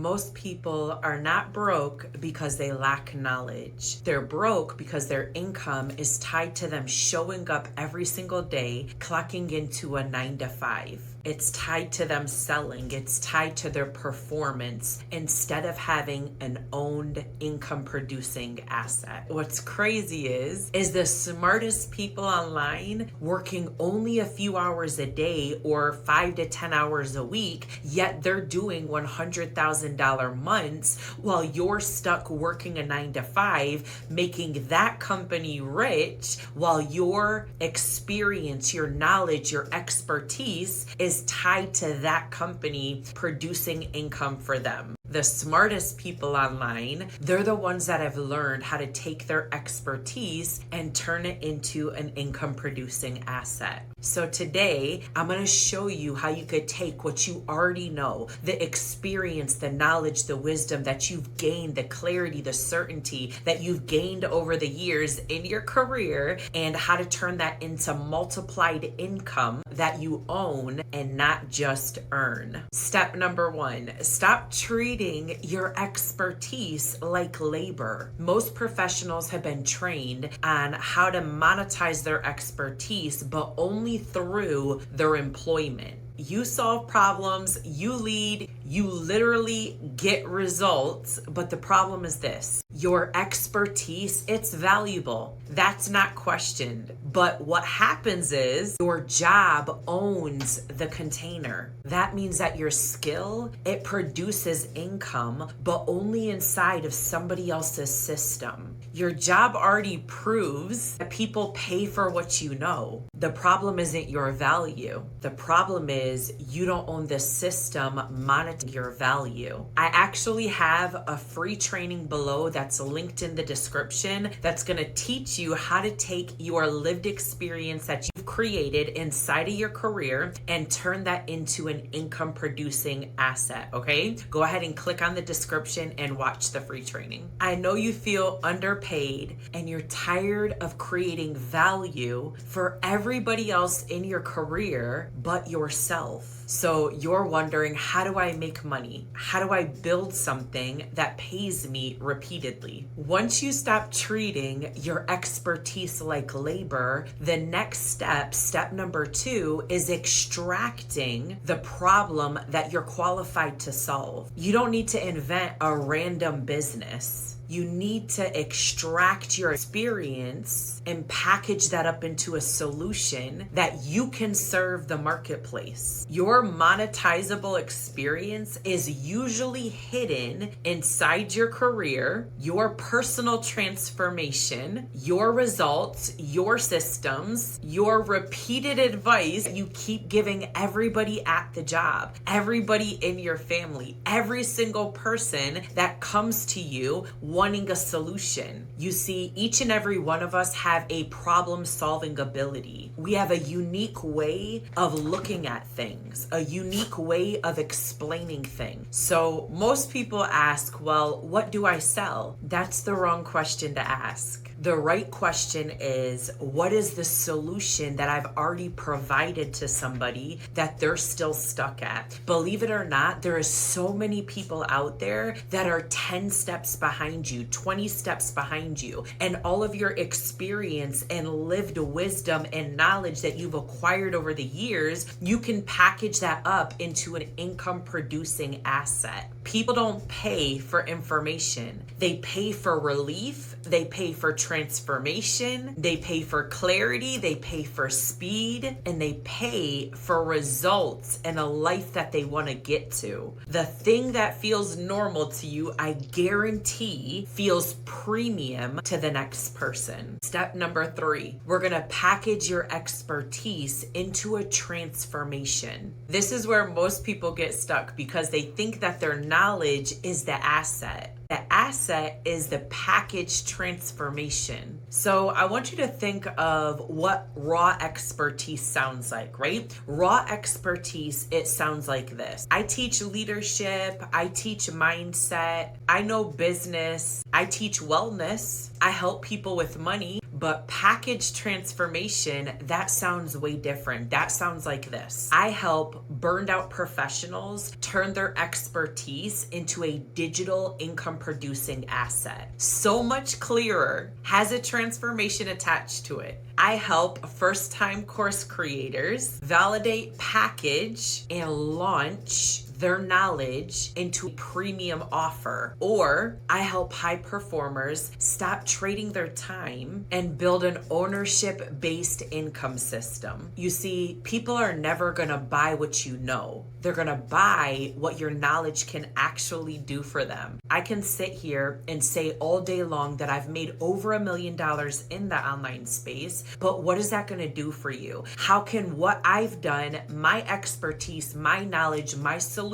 Most people are not broke because they lack knowledge. They're broke because their income is tied to them showing up every single day, clocking into a 9 to 5. It's tied to them selling. It's tied to their performance instead of having an owned income producing asset. What's crazy is the smartest people online working only a few hours a day or 5 to 10 hours a week, yet they're doing $100,000 months while you're stuck working a 9 to 5, making that company rich while your experience, your knowledge, your expertise is tied to that company producing income for them. The smartest people online, they're the ones that have learned how to take their expertise and turn it into an income producing asset. So today, I'm going to show you how you could take what you already know, the experience, the knowledge, the wisdom that you've gained, the clarity, the certainty that you've gained over the years in your career, and how to turn that into multiplied income that you own and not just earn. Step number 1, stop treating your expertise like labor. Most professionals have been trained on how to monetize their expertise, but only through their employment. You solve problems, you lead, you literally get results, but the problem is this: your expertise, it's valuable. That's not questioned. But what happens is your job owns the container. That means that your skill, it produces income, but only inside of somebody else's system. Your job already proves that people pay for what you know. The problem isn't your value. The problem is you don't own the system monetizing your value. I actually have a free training below that's linked in the description that's going to teach you how to take your lived experience that you've created inside of your career and turn that into an income producing asset, okay? Go ahead and click on the description and watch the free training. I know you feel underpaid and you're tired of creating value for everybody else in your career but yourself. So you're wondering, how do I make money? How do I build something that pays me repeatedly? Once you stop treating your expertise like labor, the next step number 2, is extracting the problem that you're qualified to solve. You don't need to invent a random business. You need to extract your experience and package that up into a solution that you can serve the marketplace. Your monetizable experience is usually hidden inside your career, your personal transformation, your results, your systems, your repeated advice you keep giving everybody at the job, everybody in your family, every single person that comes to you wanting a solution. You see, each and every one of us have a problem-solving ability. We have a unique way of looking at things, a unique way of explaining things. So most people ask, well, what do I sell? That's the wrong question to ask. The right question is, what is the solution that I've already provided to somebody that they're still stuck at? Believe it or not, there is so many people out there that are 10 steps behind you, 20 steps behind you, and all of your experience and lived wisdom and knowledge that you've acquired over the years, you can package that up into an income producing asset. People don't pay for information. They pay for relief. They pay for transformation. They pay for clarity. They pay for speed. And they pay for results and a life that they want to get to. The thing that feels normal to you, I guarantee, feels premium to the next person. Step number 3, we're going to package your expertise into a transformation. This is where most people get stuck because they think that their knowledge is the asset. The asset is the package transformation. So I want you to think of what raw expertise sounds like, right? Raw expertise, it sounds like this. I teach leadership. I teach mindset. I know business. I teach wellness. I help people with money. But package transformation, that sounds way different. That sounds like this. I help burned out professionals turn their expertise into a digital income producing asset. So much clearer, has a transformation attached to it. I help first-time course creators validate, package, and launch their knowledge into a premium offer. Or I help high performers stop trading their time and build an ownership-based income system. You see, people are never gonna buy what you know. They're gonna buy what your knowledge can actually do for them. I can sit here and say all day long that I've made over $1 million in the online space, but what is that gonna do for you? How can what I've done, my expertise, my knowledge, my solutions,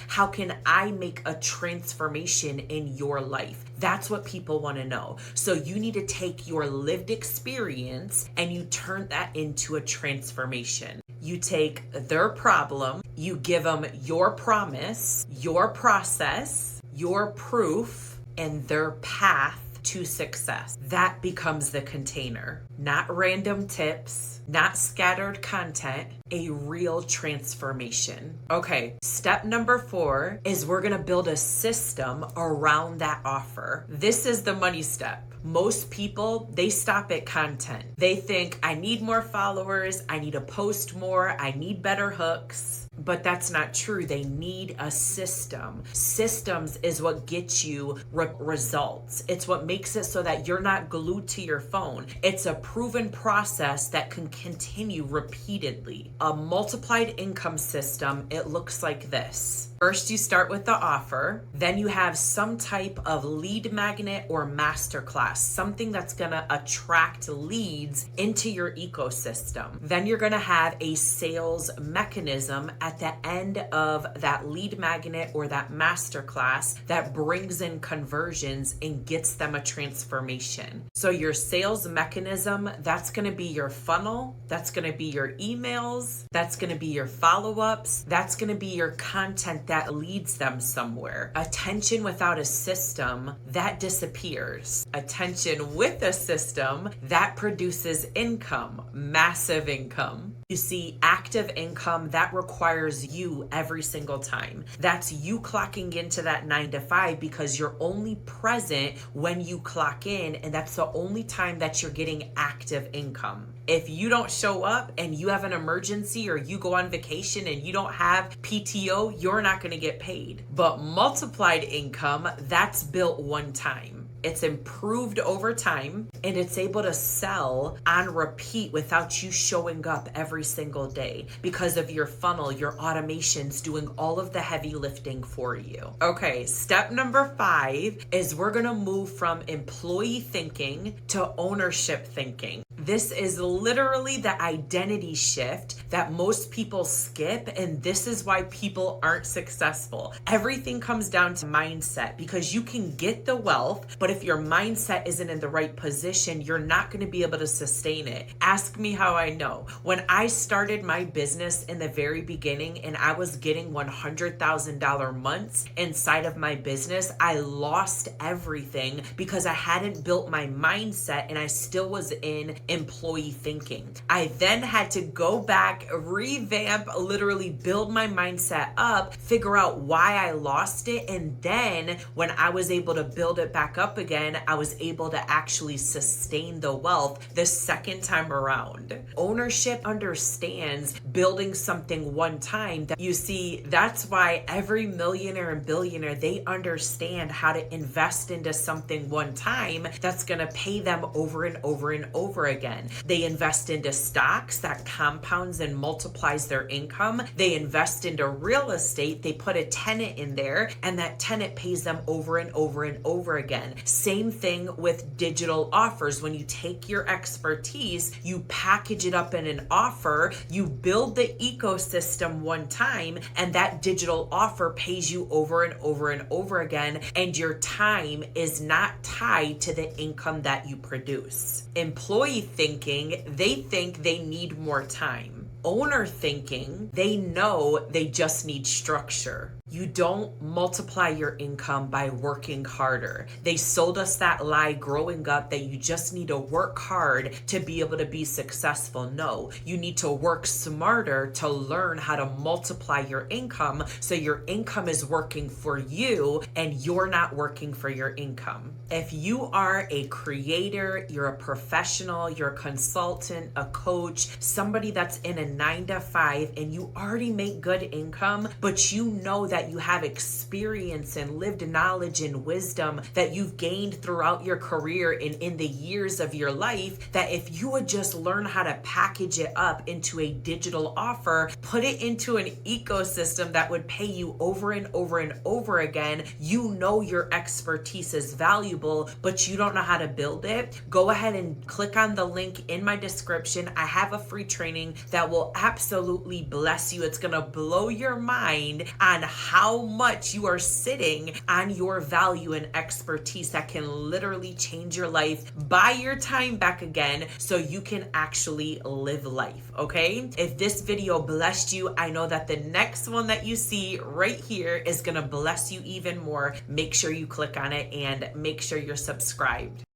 how can I make a transformation in your life? That's what people want to know. So you need to take your lived experience and you turn that into a transformation. You take their problem, you give them your promise, your process, your proof, and their path to success. That becomes the container. Not random tips, not scattered content, a real transformation. Okay, step number 4 is we're gonna build a system around that offer. This is the money step. Most people, they stop at content. They think, I need more followers, I need to post more, I need better hooks. But that's not true. They need a system. Systems is what gets you results. It's what makes it so that you're not glued to your phone. It's a proven process that can continue repeatedly. A multiplied income system, it looks like this. First, you start with the offer. Then you have some type of lead magnet or masterclass, something that's gonna attract leads into your ecosystem. Then you're gonna have a sales mechanism at the end of that lead magnet or that masterclass that brings in conversions and gets them a transformation. So your sales mechanism, that's gonna be your funnel, that's gonna be your emails, that's gonna be your follow-ups, that's gonna be your content that leads them somewhere. Attention without a system, that disappears. Attention with a system, that produces income, massive income. You see, active income, that requires you every single time. That's you clocking into that 9 to 5 because you're only present when you clock in, and that's the only time that you're getting active income. If you don't show up and you have an emergency or you go on vacation and you don't have PTO, you're not going to get paid. But multiplied income, that's built one time. It's improved over time and it's able to sell on repeat without you showing up every single day because of your funnel, your automations doing all of the heavy lifting for you. Okay, step number 5 is we're gonna move from employee thinking to ownership thinking. This is literally the identity shift that most people skip, and this is why people aren't successful. Everything comes down to mindset because you can get the wealth, but if your mindset isn't in the right position, you're not going to be able to sustain it. Ask me how I know. When I started my business in the very beginning and I was getting $100,000 months inside of my business, I lost everything because I hadn't built my mindset and I still was in employee thinking. I then had to go back, revamp, literally build my mindset up, figure out why I lost it, and then when I was able to build it back up again, I was able to actually sustain the wealth the second time around. Ownership understands building something one time. You see, that's why every millionaire and billionaire, they understand how to invest into something one time that's going to pay them over and over and over again. They invest into stocks that compounds and multiplies their income. They invest into real estate. They put a tenant in there and that tenant pays them over and over and over again. Same thing with digital offers. When you take your expertise, you package it up in an offer, you build the ecosystem one time, and that digital offer pays you over and over and over again, and your time is not tied to the income that you produce. Employee thinking, they think they need more time. Owner thinking, they know they just need structure. You don't multiply your income by working harder. They sold us that lie growing up that you just need to work hard to be able to be successful. No, you need to work smarter to learn how to multiply your income so your income is working for you and you're not working for your income. If you are a creator, you're a professional, you're a consultant, a coach, somebody that's in a 9 to 5 and you already make good income, but you know that you have experience and lived knowledge and wisdom that you've gained throughout your career and in the years of your life, that if you would just learn how to package it up into a digital offer, put it into an ecosystem that would pay you over and over and over again, you know your expertise is valuable, but you don't know how to build it, go ahead and click on the link in my description. I have a free training that will absolutely bless you. It's gonna blow your mind on how much you are sitting on your value and expertise that can literally change your life, buy your time back again so you can actually live life, okay? If this video blessed you, I know that the next one that you see right here is gonna bless you even more. Make sure you click on it and make sure you're subscribed.